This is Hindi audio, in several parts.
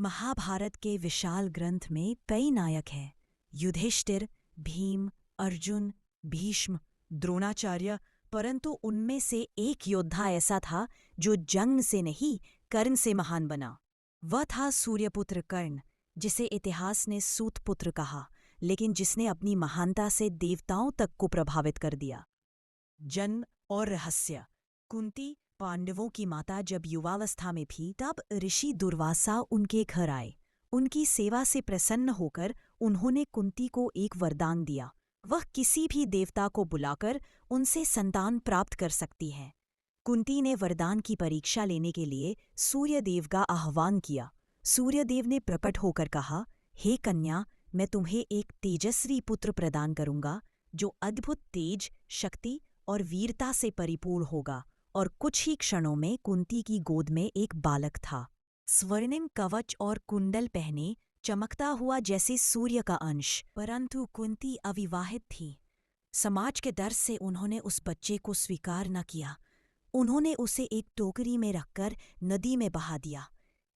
महाभारत के विशाल ग्रंथ में कई नायक हैं। युधिष्ठिर, भीम, अर्जुन, भीष्म, द्रोणाचार्य। परंतु उनमें से एक योद्धा ऐसा था जो जंग से नहीं, कर्ण से महान बना। वह था सूर्यपुत्र कर्ण, जिसे इतिहास ने सूतपुत्र कहा, लेकिन जिसने अपनी महानता से देवताओं तक को प्रभावित कर दिया। जन्म और रहस्य। कुंती, पांडवों की माता, जब युवावस्था में थी तब ऋषि दुर्वासा उनके घर आए। उनकी सेवा से प्रसन्न होकर उन्होंने कुंती को एक वरदान दिया। वह किसी भी देवता को बुलाकर उनसे संतान प्राप्त कर सकती है। कुंती ने वरदान की परीक्षा लेने के लिए सूर्यदेव का आह्वान किया। सूर्यदेव ने प्रकट होकर कहा, हे कन्या, मैं तुम्हें एक तेजस्वी पुत्र प्रदान करूंगा जो अद्भुत तेज, शक्ति और वीरता से परिपूर्ण होगा। और कुछ ही क्षणों में कुंती की गोद में एक बालक था, स्वर्णिम कवच और कुंडल पहने, चमकता हुआ जैसे सूर्य का अंश। परंतु कुंती अविवाहित थी। समाज के डर से उन्होंने उस बच्चे को स्वीकार न किया। उन्होंने उसे एक टोकरी में रखकर नदी में बहा दिया।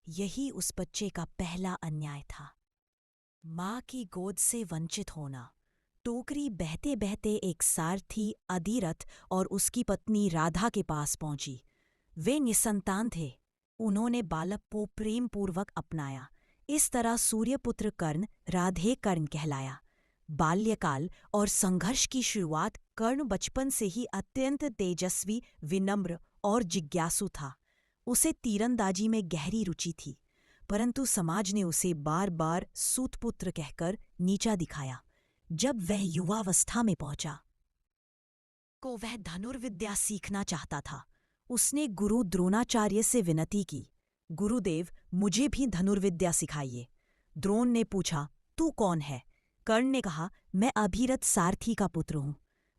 यही उस बच्चे का पहला अन्याय था। माँ की गोद से वंचित होना। टोकरी बहते बहते एक सारथी अधिरथ और उसकी पत्नी राधा के पास पहुंची। वे निसंतान थे। उन्होंने बालक को प्रेम पूर्वक अपनाया। इस तरह सूर्यपुत्र कर्ण राधे कर्ण कहलाया। बाल्यकाल और संघर्ष की शुरुआत। कर्ण बचपन से ही अत्यंत तेजस्वी, विनम्र और जिज्ञासु था। उसे तीरंदाजी में गहरी रुचि थी, परंतु समाज ने उसे बार बार सूतपुत्र कहकर नीचा दिखाया। जब वह युवावस्था में पहुंचा को वह धनुर्विद्या सीखना चाहता था। उसने गुरु द्रोणाचार्य से विनती की, गुरुदेव, मुझे भी धनुर्विद्या सिखाइए। द्रोण ने पूछा, तू कौन है? कर्ण ने कहा, मैं अभिरथ सारथी का पुत्र हूँ।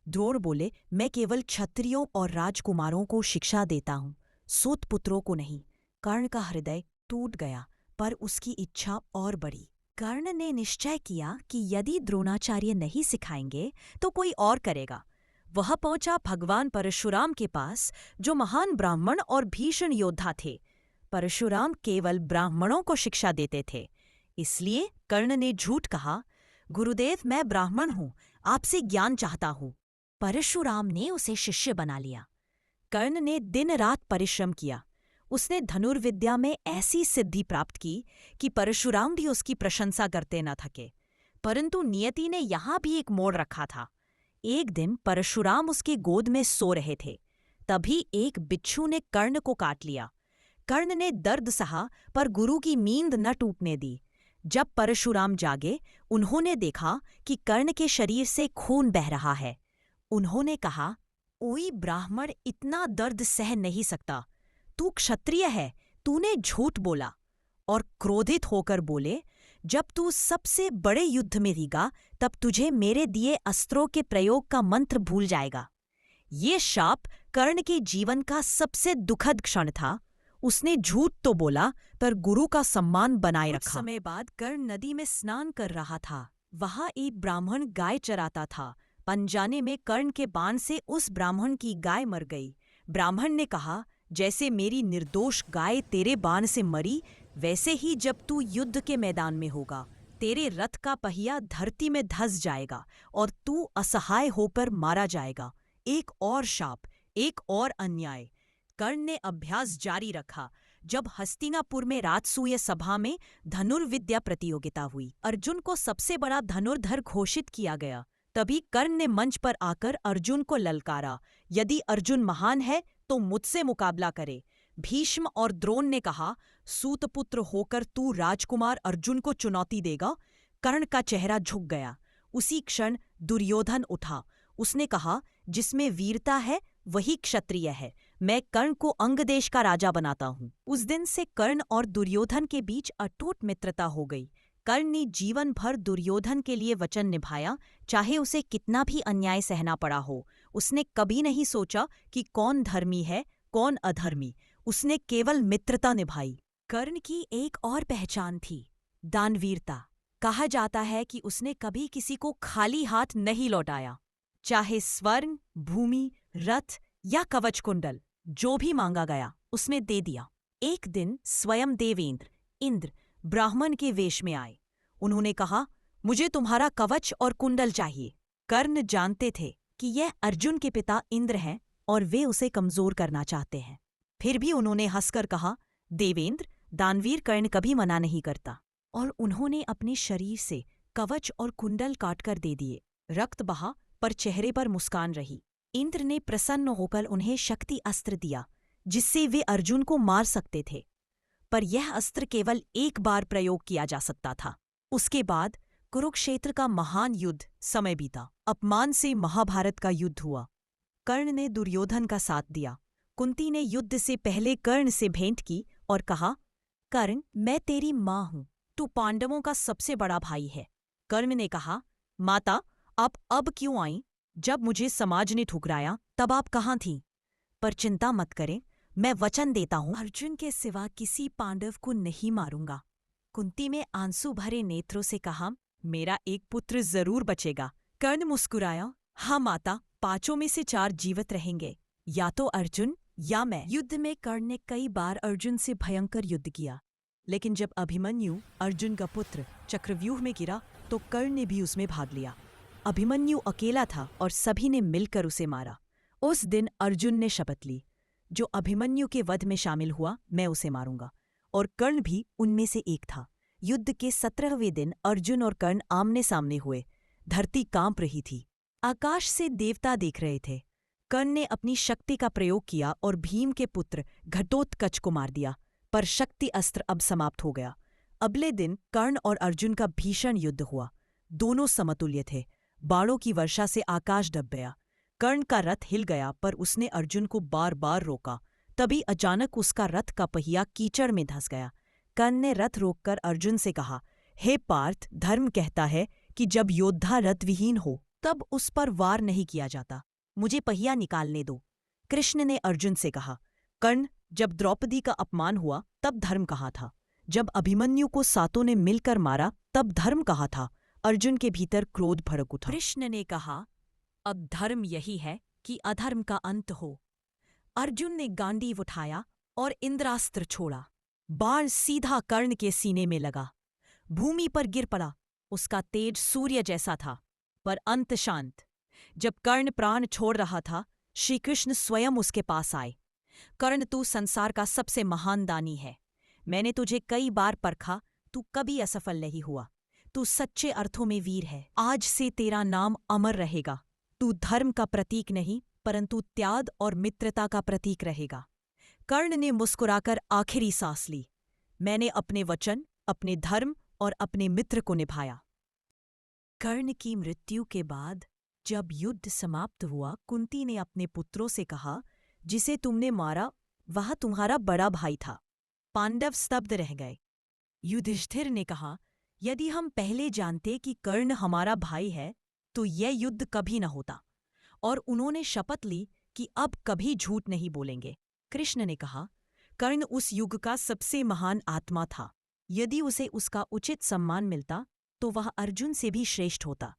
द्रोण बोले, मैं केवल क्षत्रियों और राजकुमारों को शिक्षा देता हूँ, सूतपुत्रों को नहीं। कर्ण का हृदय टूट गया, पर उसकी इच्छा और बढ़ी। कर्ण ने निश्चय किया कि यदि द्रोणाचार्य नहीं सिखाएंगे तो कोई और करेगा। वह पहुंचा भगवान परशुराम के पास, जो महान ब्राह्मण और भीषण योद्धा थे। परशुराम केवल ब्राह्मणों को शिक्षा देते थे। इसलिए कर्ण ने झूठ कहा, गुरुदेव, मैं ब्राह्मण हूं, आपसे ज्ञान चाहता हूं। परशुराम ने उसे शिष्य बना लिया। कर्ण ने दिन रात परिश्रम किया। उसने धनुर्विद्या में ऐसी सिद्धि प्राप्त की कि परशुराम भी उसकी प्रशंसा करते न थके। परंतु नियति ने यहां भी एक मोड़ रखा था। एक दिन परशुराम उसकी गोद में सो रहे थे, तभी एक बिच्छू ने कर्ण को काट लिया। कर्ण ने दर्द सहा, पर गुरु की नींद न टूटने दी। जब परशुराम जागे, उन्होंने देखा कि कर्ण के शरीर से खून बह रहा है। उन्होंने कहा, कोई ब्राह्मण इतना दर्द सह नहीं सकता। तू क्षत्रिय है, तूने झूठ बोला। और क्रोधित होकर बोले, जब तू सबसे बड़े युद्ध में रहेगा तब तुझे मेरे दिए अस्त्रों के प्रयोग का मंत्र भूल जाएगा। ये शाप कर्ण के जीवन का सबसे दुखद क्षण था। उसने झूठ तो बोला, पर गुरु का सम्मान बनाए रखा। कुछ समय बाद कर्ण नदी में स्नान कर रहा था। वहां एक ब्राह्मण गाय चराता था। अनजाने में कर्ण के बाण से उस ब्राह्मण की गाय मर गई। ब्राह्मण ने कहा, जैसे मेरी निर्दोष गाय तेरे बाण से मरी, वैसे ही जब तू युद्ध के मैदान में होगा, तेरे रथ का पहिया धरती में धंस जाएगा और तू असहाय होकर मारा जाएगा। एक और शाप, एक और अन्याय। कर्ण ने अभ्यास जारी रखा। जब हस्तिनापुर में राजसूय सभा में धनुर्विद्या प्रतियोगिता हुई, अर्जुन को सबसे बड़ा धनुर्धर घोषित किया गया। तभी कर्ण ने मंच पर आकर अर्जुन को ललकारा, यदि अर्जुन महान है तो मुझसे मुकाबला करे। भीष्म और द्रोण ने कहा, सूतपुत्र होकर तू राजकुमार अर्जुन को चुनौती देगा? कर्ण का चेहरा झुक गया। उसी क्षण दुर्योधन उठा। उसने कहा, जिसमें वीरता है वही क्षत्रिय है। मैं कर्ण को अंग देश का राजा बनाता हूँ। उस दिन से कर्ण और दुर्योधन के बीच अटूट मित्रता हो गई। कर्ण ने जीवन भर दुर्योधन के लिए वचन निभाया, चाहे उसे कितना भी अन्याय सहना पड़ा हो। उसने कभी नहीं सोचा कि कौन धर्मी है, कौन अधर्मी। उसने केवल मित्रता निभाई। कर्ण की एक और पहचान थी, दानवीरता। कहा जाता है कि उसने कभी किसी को खाली हाथ नहीं लौटाया। चाहे स्वर्ण, भूमि, रथ या कवच कुंडल, जो भी मांगा गया उसने दे दिया। एक दिन स्वयं देवेंद्र, इंद्र, ब्राह्मण के वेश में आए। उन्होंने कहा, मुझे तुम्हारा कवच और कुंडल चाहिए। कर्ण जानते थे कि यह अर्जुन के पिता इंद्र हैं और वे उसे कमजोर करना चाहते हैं। फिर भी उन्होंने हंसकर कहा, देवेंद्र, दानवीर कर्ण कभी मना नहीं करता। और उन्होंने अपने शरीर से कवच और कुंडल काटकर दे दिए। रक्त बहा पर चेहरे पर मुस्कान रही। इंद्र ने प्रसन्न होकर उन्हें शक्ति अस्त्र दिया जिससे वे अर्जुन को मार सकते थे, पर यह अस्त्र केवल एक बार प्रयोग किया जा सकता था। उसके बाद कुरुक्षेत्र का महान युद्ध समय बीता। अपमान से महाभारत का युद्ध हुआ। कर्ण ने दुर्योधन का साथ दिया। कुंती ने युद्ध से पहले कर्ण से भेंट की और कहा, कर्ण, मैं तेरी माँ हूँ, तू पांडवों का सबसे बड़ा भाई है। कर्ण ने कहा, माता, आप अब क्यों आईं? जब मुझे समाज ने ठुकराया तब आप कहाँ थीं? पर चिंता मत करें, मैं वचन देता हूँ, अर्जुन के सिवा किसी पांडव को नहीं मारूंगा। कुंती में आंसू भरे नेत्रों से कहा, मेरा एक पुत्र जरूर बचेगा। कर्ण मुस्कुराया, हाँ माता, 5 में से 4 जीवित रहेंगे, या तो अर्जुन या मैं। युद्ध में कर्ण ने कई बार अर्जुन से भयंकर युद्ध किया, लेकिन जब अभिमन्यु, अर्जुन का पुत्र, चक्रव्यूह में गिरा तो कर्ण ने भी उसमें भाग लिया। अभिमन्यु अकेला था और सभी ने मिलकर उसे मारा। उस दिन अर्जुन ने शपथ ली, जो अभिमन्यु के वध में शामिल हुआ मैं उसे मारूंगा, और कर्ण भी उनमें से एक था। युद्ध के 17वें दिन अर्जुन और कर्ण आमने सामने हुए। धरती कांप रही थी। आकाश से देवता देख रहे थे। कर्ण ने अपनी शक्ति का प्रयोग किया और भीम के पुत्र घटोत्कच को मार दिया, पर शक्ति अस्त्र अब समाप्त हो गया। अगले दिन कर्ण और अर्जुन का भीषण युद्ध हुआ। दोनों समतुल्य थे। बाणों की वर्षा से आकाश दब गया। कर्ण का रथ हिल गया, पर उसने अर्जुन को बार बार रोका। तभी अचानक उसका रथ का पहिया कीचड़ में धंस गया। कर्ण ने रथ रोककर अर्जुन से कहा, हे पार्थ, धर्म कहता है कि जब योद्धा रथ विहीन हो तब उस पर वार नहीं किया जाता। मुझे पहिया निकालने दो। कृष्ण ने अर्जुन से कहा, कर्ण, जब द्रौपदी का अपमान हुआ तब धर्म कहाँ था? जब अभिमन्यु को सातों ने मिलकर मारा तब धर्म कहाँ था? अर्जुन के भीतर क्रोध भड़क उठा। कृष्ण ने कहा, अब धर्म यही है कि अधर्म का अंत हो। अर्जुन ने गांडीव उठाया और इंद्रास्त्र छोड़ा। बाण सीधा कर्ण के सीने में लगा। भूमि पर गिर पड़ा। उसका तेज सूर्य जैसा था, पर अंत शांत। जब कर्ण प्राण छोड़ रहा था, श्री कृष्ण स्वयं उसके पास आए। कर्ण, तू संसार का सबसे महान दानी है। मैंने तुझे कई बार परखा, तू कभी असफल नहीं हुआ। तू सच्चे अर्थों में वीर है। आज से तेरा नाम अमर रहेगा। तू धर्म का प्रतीक नहीं, परंतु त्याग और मित्रता का प्रतीक रहेगा। कर्ण ने मुस्कुराकर आखिरी सांस ली। मैंने अपने वचन, अपने धर्म और अपने मित्र को निभाया। कर्ण की मृत्यु के बाद जब युद्ध समाप्त हुआ, कुंती ने अपने पुत्रों से कहा, जिसे तुमने मारा वह तुम्हारा बड़ा भाई था। पांडव स्तब्ध रह गए। युधिष्ठिर ने कहा, यदि हम पहले जानते कि कर्ण हमारा भाई है तो यह युद्ध कभी न होता। और उन्होंने शपथ ली कि अब कभी झूठ नहीं बोलेंगे। कृष्ण ने कहा, कर्ण उस युग का सबसे महान आत्मा था। यदि उसे उसका उचित सम्मान मिलता तो वह अर्जुन से भी श्रेष्ठ होता।